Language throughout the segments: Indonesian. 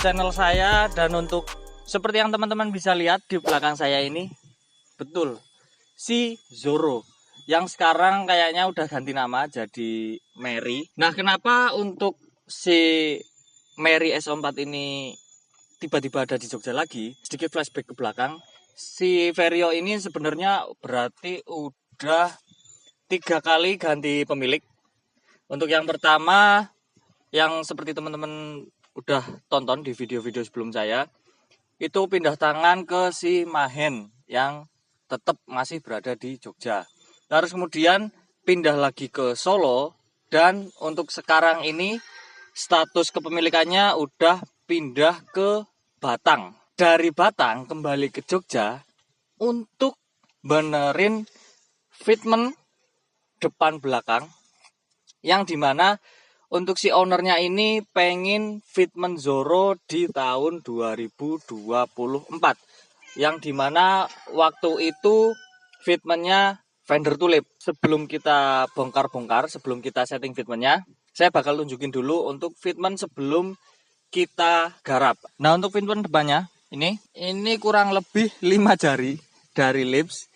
channel saya. Dan untuk seperti yang teman-teman bisa lihat di belakang saya ini, betul si Zoro yang sekarang kayaknya udah ganti nama jadi Mary. Nah, kenapa untuk si Mary S04 ini tiba-tiba ada di Jogja lagi? Sedikit flashback ke belakang. Si Vario ini sebenarnya berarti udah 3 kali ganti pemilik. Untuk yang pertama, yang seperti teman-teman udah tonton di video-video sebelum saya, itu pindah tangan ke si Mahen yang tetap masih berada di Jogja. Terus kemudian pindah lagi ke Solo, dan untuk sekarang ini status kepemilikannya udah pindah ke Batang. Dari Batang kembali ke Jogja untuk benerin fitment depan belakang, yang dimana untuk si ownernya ini pengen fitment Zoro di tahun 2024, yang dimana waktu itu fitmentnya fender tulip. Sebelum kita bongkar-bongkar, sebelum kita setting fitmentnya, saya bakal tunjukin dulu untuk fitment sebelum kita garap. Nah, untuk fitment depannya ini kurang lebih 5 jari dari lips,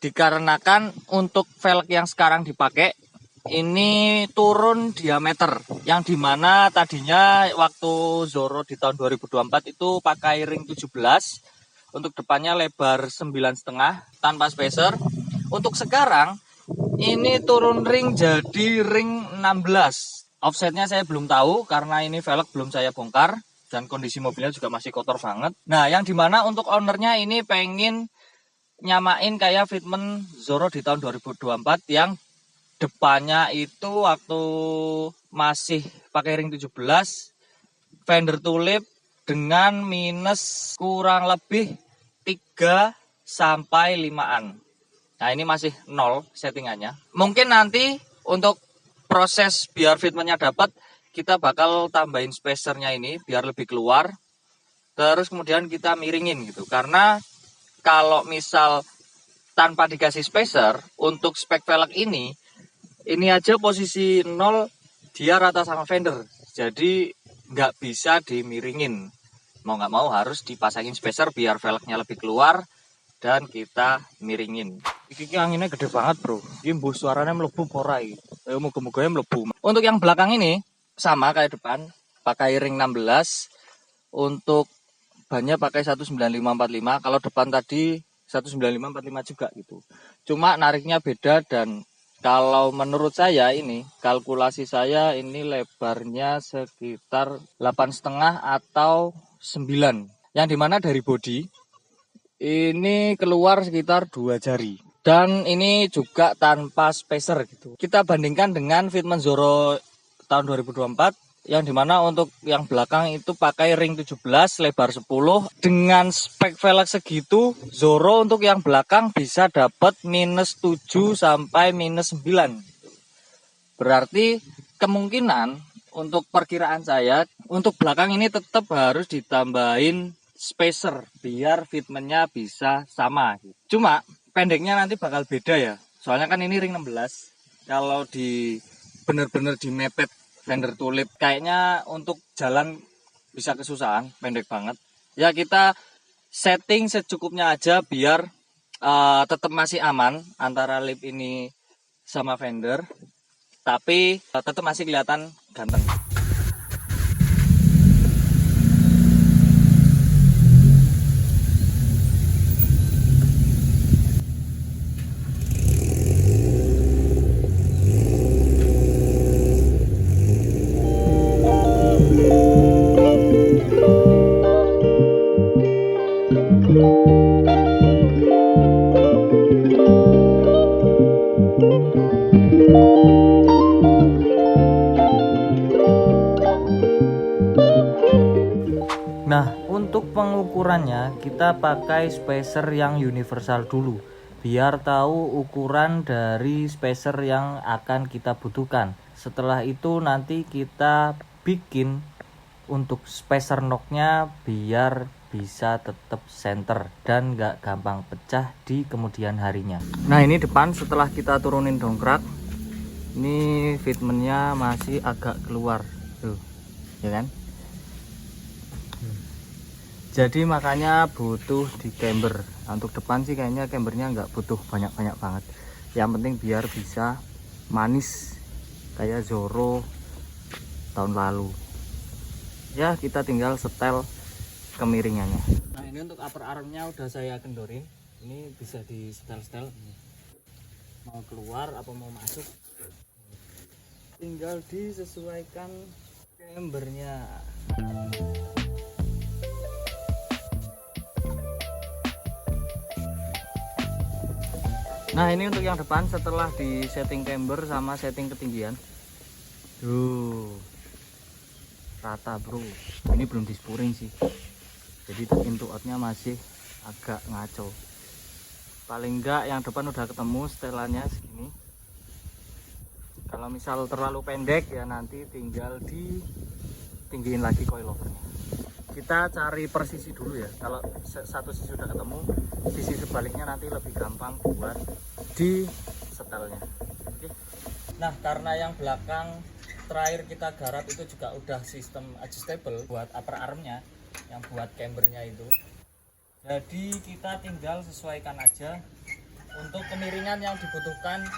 dikarenakan untuk velg yang sekarang dipakai ini turun diameter, yang dimana tadinya waktu Zoro di tahun 2024 itu pakai ring 17, untuk depannya lebar 9,5 tanpa spacer. Untuk sekarang ini turun ring jadi ring 16. Offsetnya saya belum tahu karena ini velg belum saya bongkar dan kondisi mobilnya juga masih kotor banget. Nah, yang dimana untuk ownernya ini pengen nyamain kayak fitment Zoro di tahun 2024 yang depannya itu waktu masih pakai ring 17 fender tulip dengan minus kurang lebih 3 sampai 5-an. Nah, ini masih 0 settingannya. Mungkin nanti untuk proses biar fitmentnya dapat, kita bakal tambahin spacernya ini biar lebih keluar. Terus kemudian kita miringin gitu. Karena kalau misal tanpa dikasih spacer, untuk spek velg ini aja posisi 0 dia rata sama fender. Jadi nggak bisa dimiringin. Mau nggak mau harus dipasangin spacer biar velgnya lebih keluar dan kita miringin. Iki anginnya gede banget, bro. Ini mbuh suaranya melebu ora iki. Moga-moga melebu. Untuk yang belakang ini sama kayak depan, pakai ring 16. Untuk bannya pakai 19545. Kalau depan tadi 19545 juga gitu. Cuma nariknya beda, dan kalau menurut saya ini, kalkulasi saya ini lebarnya sekitar 8,5 atau 9. Yang dimana dari bodi ini keluar sekitar 2 jari. Dan ini juga tanpa spacer gitu. Kita bandingkan dengan fitment Zoro tahun 2024, yang dimana untuk yang belakang itu pakai ring 17 lebar 10. Dengan spek velg segitu, Zoro untuk yang belakang bisa dapat minus 7 sampai minus 9. Berarti kemungkinan untuk perkiraan saya, untuk belakang ini tetap harus ditambahin spacer biar fitmentnya bisa sama. Cuma pendeknya nanti bakal beda ya, soalnya kan ini ring 16. Kalau di bener-bener di mepet fender tulip, kayaknya untuk jalan bisa kesusahan, pendek banget ya. Kita setting secukupnya aja biar tetap masih aman antara lip ini sama fender, tapi tetap masih kelihatan ganteng. Nah, untuk pengukurannya kita pakai spacer yang universal dulu, biar tahu ukuran dari spacer yang akan kita butuhkan. Setelah itu nanti kita bikin untuk spacer knocknya biar bisa tetap center dan gak gampang pecah di kemudian harinya. Nah, ini depan setelah kita turunin dongkrak, ini fitmentnya masih agak keluar tuh, ya kan? Jadi makanya butuh di camber. Nah, untuk depan sih kayaknya cambernya nggak butuh banyak-banyak banget. Yang penting biar bisa manis kayak Zoro tahun lalu. Ya kita tinggal setel kemiringannya. Nah ini untuk upper armnya udah saya kendorin. Ini bisa di setel-setel. Mau keluar apa mau masuk, tinggal disesuaikan cambernya. Nah ini untuk yang depan setelah di setting camber sama setting ketinggian. Tuh rata bro. Ini belum dispuring sih, jadi pintu outnya masih agak ngaco. Paling enggak yang depan udah ketemu setelannya segini. Kalau misal terlalu pendek ya nanti tinggal ditinggiin lagi coilovernya. Kita cari persisi dulu ya. Kalau satu sisi sudah ketemu, sisi sebaliknya nanti lebih gampang buat di setelnya. Oke. Nah karena yang belakang terakhir kita garap itu juga udah sistem adjustable buat upper armnya, yang buat cambernya itu. Jadi kita tinggal sesuaikan aja untuk kemiringan yang dibutuhkan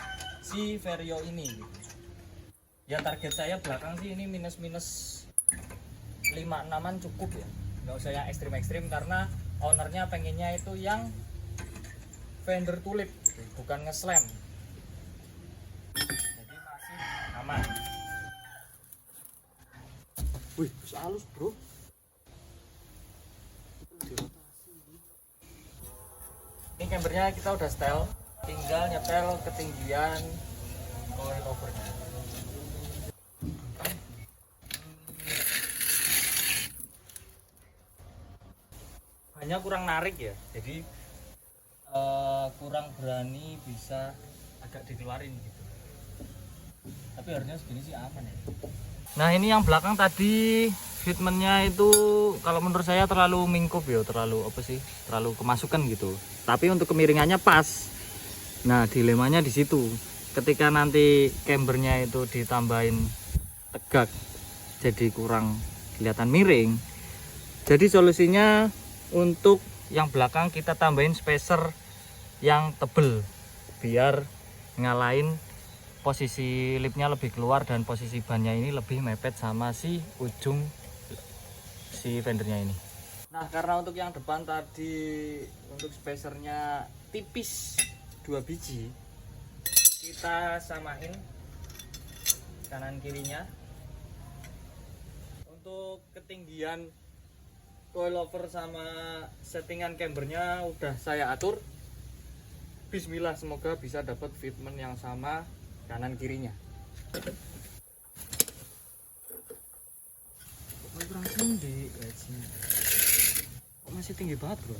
si Vario ini. Ya target saya belakang sih ini minus 5-6an cukup ya, nggak usah yang ekstrim-ekstrim karena ownernya pengennya itu yang fender tulip gitu, bukan nge-slam, jadi masih aman. Wih halus bro, ini cambernya kita udah setel, tinggal nyetel ketinggian coilovernya. Hanya kurang narik ya, jadi kurang berani, bisa agak dikeluarin gitu, tapi harusnya segini sih aman ya. Nah ini yang belakang tadi fitmentnya itu kalau menurut saya terlalu mingkup ya, terlalu apa sih, terlalu kemasukan gitu, tapi untuk kemiringannya pas. Nah dilemanya di situ, ketika nanti cambernya itu ditambahin tegak jadi kurang kelihatan miring. Jadi solusinya untuk yang belakang kita tambahin spacer yang tebel biar ngalahin posisi lipnya lebih keluar dan posisi bannya ini lebih mepet sama si ujung si fendernya ini. Nah karena untuk yang depan tadi untuk spacernya tipis 2 biji, kita samain kanan kirinya. Untuk ketinggian coilover sama settingan cambernya udah saya atur. Bismillah semoga bisa dapat fitment yang sama kanan kirinya. Kurang tinggi kok masih tinggi banget bro.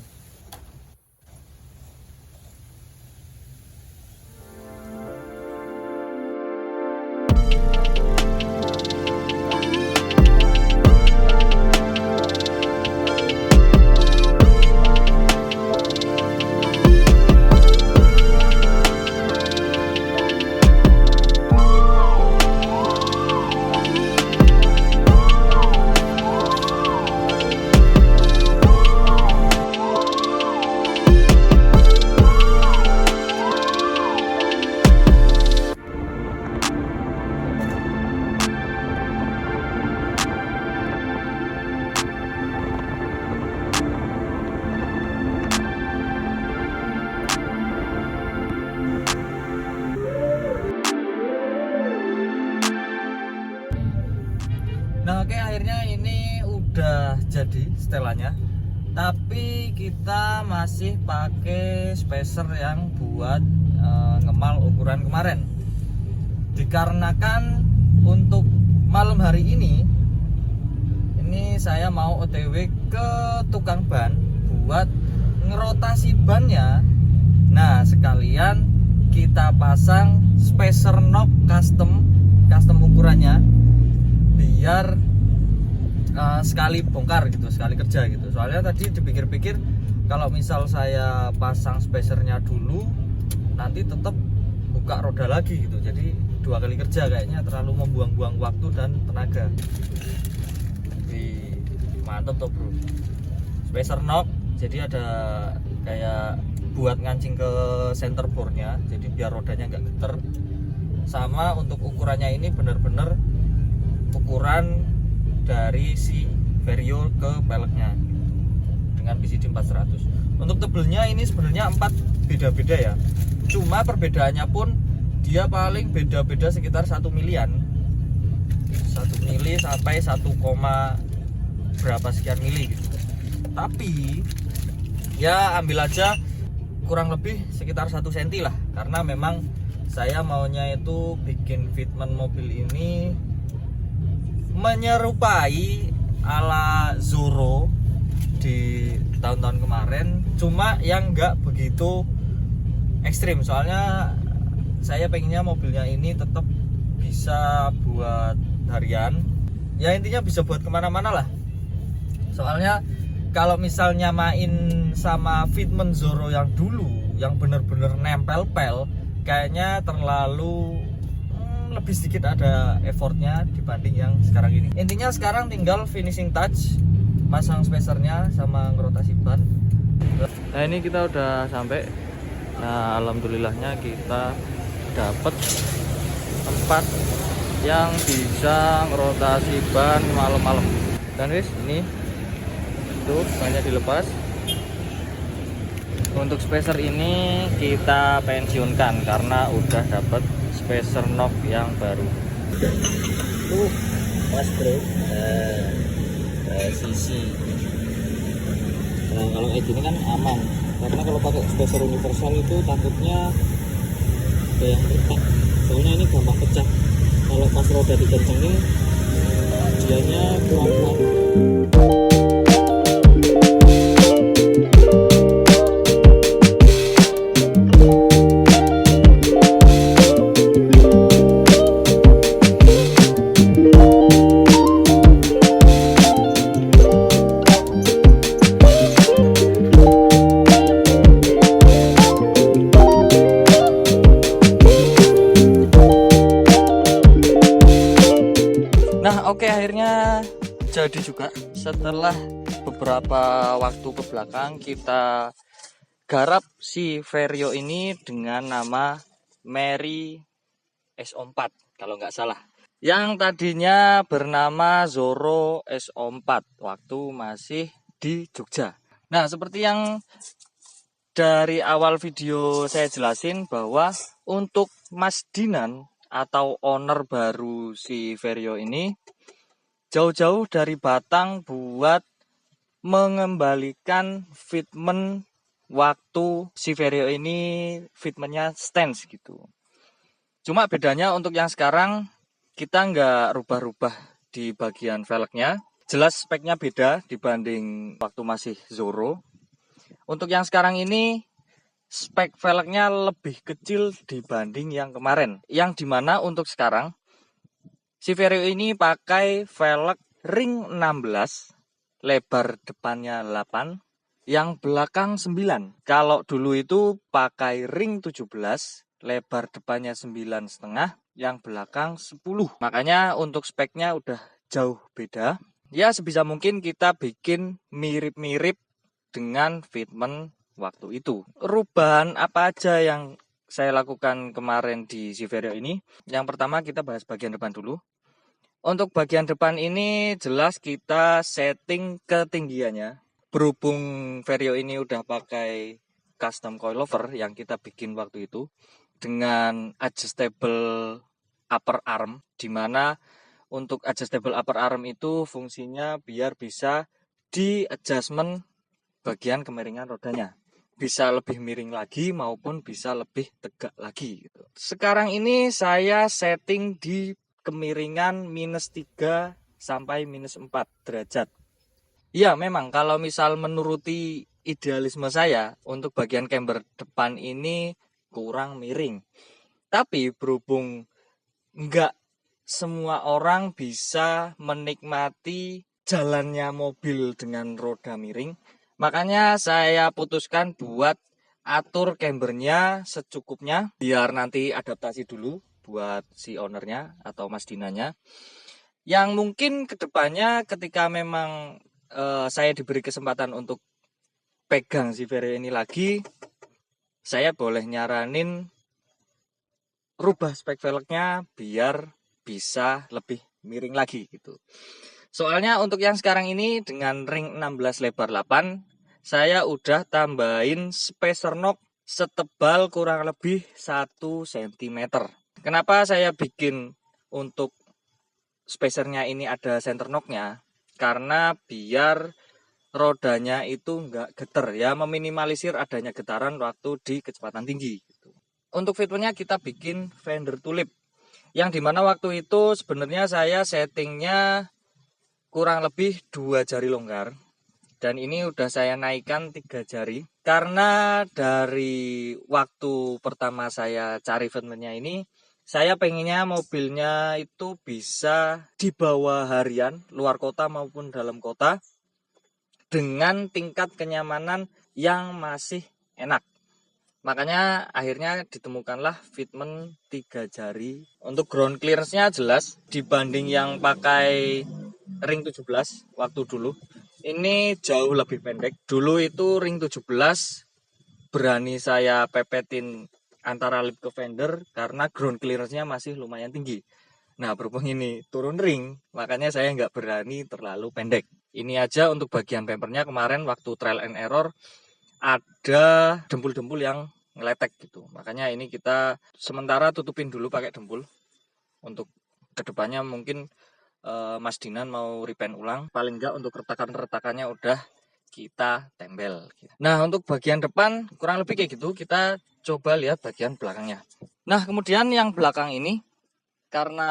Nah oke, akhirnya ini udah jadi setelannya, tapi kita masih pakai spacer yang buat ngemal ukuran kemarin, dikarenakan untuk malam hari ini saya mau OTW ke tukang ban buat ngerotasi bannya. Nah sekalian kita pasang spacer knob custom ukurannya biar sekali bongkar gitu, sekali kerja gitu. Soalnya tadi dipikir-pikir kalau misal saya pasang spacernya dulu nanti tetap buka roda lagi gitu, jadi 2 kali kerja kayaknya terlalu membuang-buang waktu dan tenaga. Jadi mantap toh bro, spacer knock, jadi ada kayak buat ngancing ke center bore-nya, jadi biar rodanya nggak geter. Sama untuk ukurannya ini benar-benar ukuran dari si Vario ke peleknya dengan PCD 400. Untuk tebelnya ini sebenarnya 4 beda-beda ya, cuma perbedaannya pun dia paling beda-beda sekitar 1 milian, 1 mili sampai 1, berapa sekian mili gitu. Tapi ya ambil aja kurang lebih sekitar 1 cm lah, karena memang saya maunya itu bikin fitment mobil ini menyerupai ala Zoro di tahun-tahun kemarin, cuma yang nggak begitu ekstrim. Soalnya saya pengennya mobilnya ini tetap bisa buat harian, ya intinya bisa buat kemana-mana lah. Soalnya kalau misalnya main sama fitment Zoro yang dulu, yang bener-bener nempel pel, kayaknya terlalu lebih sedikit ada effortnya dibanding yang sekarang ini. Intinya sekarang tinggal finishing touch, masang spacernya sama ngerotasi ban. Nah ini kita udah sampai. Nah alhamdulillahnya kita dapat tempat yang bisa ngerotasi ban malam-malam. Dan wis ini tuh banyak dilepas. Untuk spacer ini kita pensiunkan karena udah dapat spacer knock yang baru. Pas bro, sisi. Nah, kalau kayak gini kan aman, karena kalau pakai spacer universal itu takutnya ada yang retak. Soalnya ini gampang pecah. Kalau pas roda dikencengin, dianya pelan-pelan. Oke, akhirnya jadi juga. Setelah beberapa waktu ke belakang kita garap si Vario ini dengan nama Mary SO4 kalau nggak salah, yang tadinya bernama Zoro SO4 waktu masih di Jogja. Nah seperti yang dari awal video saya jelasin, bahwa untuk Mas Dinan atau owner baru si Vario ini jauh-jauh dari Batang buat mengembalikan fitment waktu si Vario ini fitmentnya stance gitu. Cuma bedanya untuk yang sekarang kita nggak rubah-rubah di bagian velgnya. Jelas speknya beda dibanding waktu masih Zoro. Untuk yang sekarang ini spek velgnya lebih kecil dibanding yang kemarin. Yang dimana untuk sekarang si Vario ini pakai velg ring 16, lebar depannya 8, yang belakang 9. Kalau dulu itu pakai ring 17, lebar depannya 9,5, yang belakang 10. Makanya untuk speknya udah jauh beda. Ya sebisa mungkin kita bikin mirip-mirip dengan fitment waktu itu. Perubahan apa aja yang saya lakukan kemarin di si Vario ini? Yang pertama kita bahas bagian depan dulu. Untuk bagian depan ini jelas kita setting ketinggiannya. Berhubung Vario ini udah pakai custom coilover yang kita bikin waktu itu dengan adjustable upper arm, dimana untuk adjustable upper arm itu fungsinya biar bisa di adjustment bagian kemiringan rodanya, bisa lebih miring lagi maupun bisa lebih tegak lagi gitu. Sekarang ini saya setting di kemiringan -3 sampai -4 derajat. Ya memang kalau misal menuruti idealisme saya, untuk bagian camber depan ini kurang miring. Tapi berhubung enggak semua orang bisa menikmati jalannya mobil dengan roda miring, makanya saya putuskan buat atur cambernya secukupnya, biar nanti adaptasi dulu buat si ownernya atau Mas Dinanya, yang mungkin kedepannya ketika memang saya diberi kesempatan untuk pegang si Vario ini lagi, saya boleh nyaranin rubah spek velgnya biar bisa lebih miring lagi gitu. Soalnya untuk yang sekarang ini dengan ring 16 lebar 8, saya udah tambahin spacer knock setebal kurang lebih 1 cm. Kenapa saya bikin untuk spacernya ini ada center knocknya? Karena biar rodanya itu nggak getar ya, meminimalisir adanya getaran waktu di kecepatan tinggi gitu. Untuk fitmentnya kita bikin fender tulip, yang dimana waktu itu sebenarnya saya settingnya kurang lebih 2 jari longgar, dan ini udah saya naikkan 3 jari karena dari waktu pertama saya cari fitmentnya ini, saya pengennya mobilnya itu bisa dibawa harian luar kota maupun dalam kota dengan tingkat kenyamanan yang masih enak. Makanya akhirnya ditemukanlah fitment 3 jari. Untuk ground clearance-nya jelas dibanding yang pakai ring 17 waktu dulu. Ini jauh lebih pendek. Dulu itu ring 17 berani saya pepetin antara lip ke fender karena ground clearance-nya masih lumayan tinggi. Nah, berhubung ini turun ring, makanya saya nggak berani terlalu pendek. Ini aja untuk bagian bumpernya kemarin waktu trial and error ada dempul-dempul yang ngeletek gitu. Makanya ini kita sementara tutupin dulu pakai dempul. Untuk kedepannya mungkin Mas Dinan mau repaint ulang. Paling enggak untuk retakan-retakannya udah kita tembel. Nah, untuk bagian depan kurang lebih kayak gitu. Kita coba lihat bagian belakangnya. Nah, kemudian yang belakang ini, karena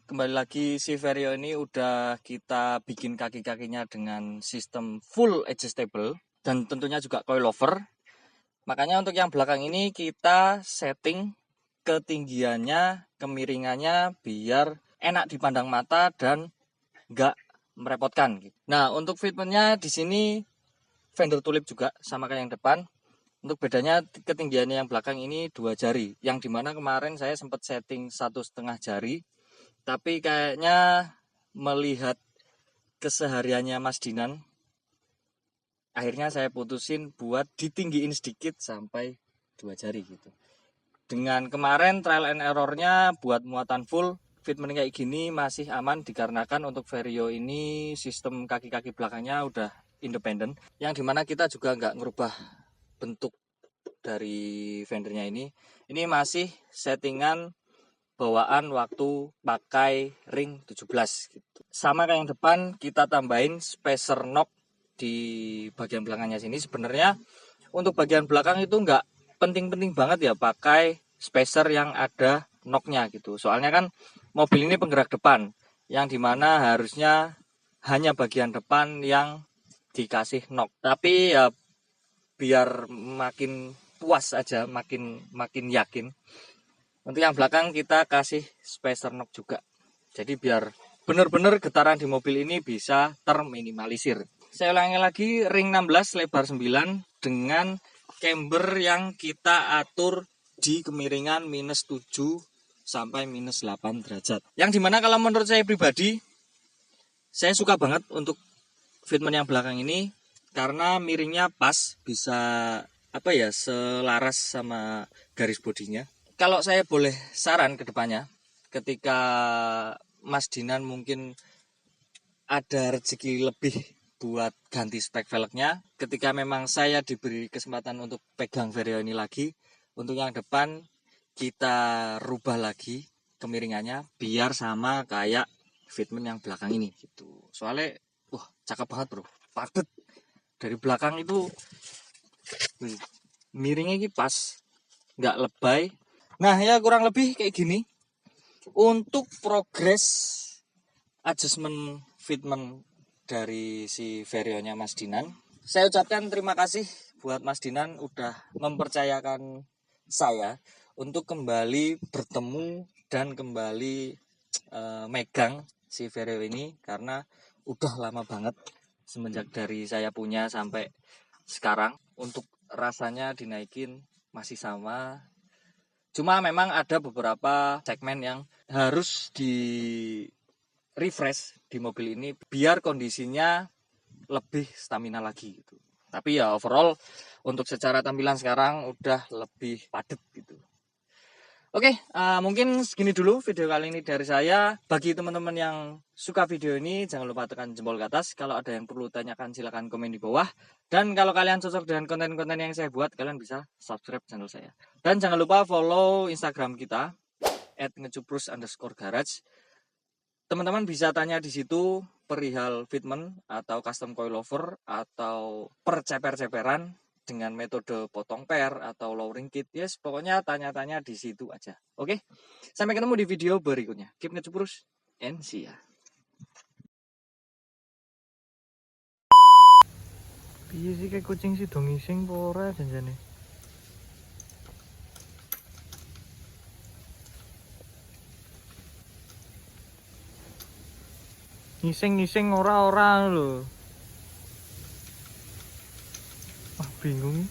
kembali lagi si Vario ini udah kita bikin kaki-kakinya dengan sistem full adjustable dan tentunya juga coilover. Makanya untuk yang belakang ini kita setting ketinggiannya, kemiringannya biar enak dipandang mata dan nggak merepotkan. Nah, untuk fitmentnya di sini fender tulip juga sama kayak yang depan. Untuk bedanya ketinggiannya yang belakang ini 2 jari, yang dimana kemarin saya sempat setting 1,5 jari, tapi kayaknya melihat kesehariannya Mas Dinan, akhirnya saya putusin buat ditinggiin sedikit sampai 2 jari gitu. Dengan kemarin trial and errornya buat muatan full, fitment kayak gini masih aman dikarenakan untuk Vario ini sistem kaki-kaki belakangnya udah independen, yang dimana kita juga nggak ngerubah bentuk dari fendernya ini. Ini masih settingan bawaan waktu pakai ring 17 gitu. Sama kayak yang depan, kita tambahin spacer knock di bagian belakangnya sini. Sebenarnya untuk bagian belakang itu nggak penting-penting banget ya pakai spacer yang ada knocknya gitu. Soalnya kan mobil ini penggerak depan, yang dimana harusnya hanya bagian depan yang dikasih knock. Tapi ya biar makin puas aja, makin yakin, untuk yang belakang kita kasih spacer knock juga. Jadi biar benar-benar getaran di mobil ini bisa terminimalisir. Saya ulangi lagi, ring 16 lebar 9 dengan camber yang kita atur di kemiringan -7 sampai -8 derajat. Yang dimana kalau menurut saya pribadi, saya suka banget untuk fitment yang belakang ini karena miringnya pas, bisa apa ya, selaras sama garis bodinya. Kalau saya boleh saran ke depannya, ketika Mas Dinan mungkin ada rezeki lebih buat ganti spek velgnya, ketika memang saya diberi kesempatan untuk pegang Vario ini lagi, untuk yang depan kita rubah lagi kemiringannya biar sama kayak fitment yang belakang ini gitu. Soalnya wah, cakep banget bro, padet dari belakang itu, miringnya ini pas, nggak lebay. Nah ya kurang lebih kayak gini untuk progres adjustment fitment dari si Varionya Mas Dinan. Saya ucapkan terima kasih buat Mas Dinan udah mempercayakan saya untuk kembali bertemu dan kembali megang si Vario ini, karena udah lama banget semenjak dari saya punya sampai sekarang. Untuk rasanya dinaikin masih sama, cuma memang ada beberapa segmen yang harus di refresh di mobil ini biar kondisinya lebih stamina lagi gitu. Tapi ya overall untuk secara tampilan sekarang udah lebih padat gitu. Oke, mungkin segini dulu video kali ini dari saya. Bagi teman-teman yang suka video ini, jangan lupa tekan jempol ke atas. Kalau ada yang perlu tanyakan, silahkan komen di bawah. Dan kalau kalian cocok dengan konten-konten yang saya buat, kalian bisa subscribe channel saya. Dan jangan lupa follow Instagram kita, @ngecuprus_garage. Teman-teman bisa tanya di situ perihal fitment atau custom coilover atau perceper-ceperan dengan metode potong per atau lowering kit. Yes, pokoknya tanya-tanya di situ aja. Oke, sampai ketemu di video berikutnya. Keep ngecuprus and see ya. Piye sih kayak kucing sih dong ngising ora janjane. Ngising ora lho. Wah, bingung.